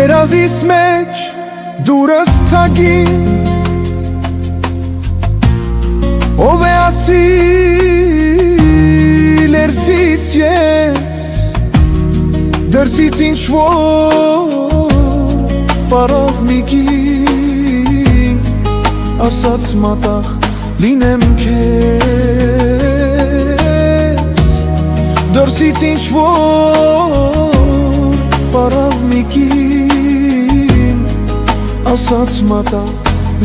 երազիս մեջ դուրս թագին ով է ասիլ երսից ես դրսից ինչ-որ պարով մի կին ասաց մատաղ լինեմ քեզ դրսից ինչ-որ պարով մի կին ասաց մատաղ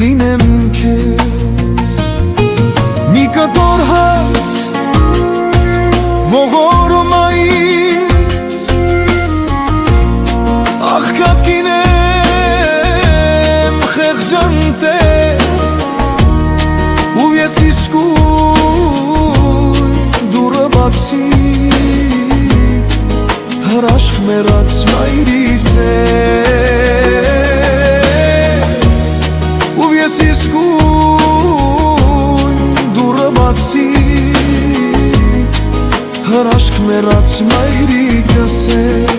լինեմ քեզ մի կտոր հաց ողորում այնց աղքատ կինեմ խեղճանտե ու ես իսկույն դուրը բացի հրաշք մեռած մայրիս է ու ես իսկույն դուրը բացի հրաշք մեռած մայրիկս է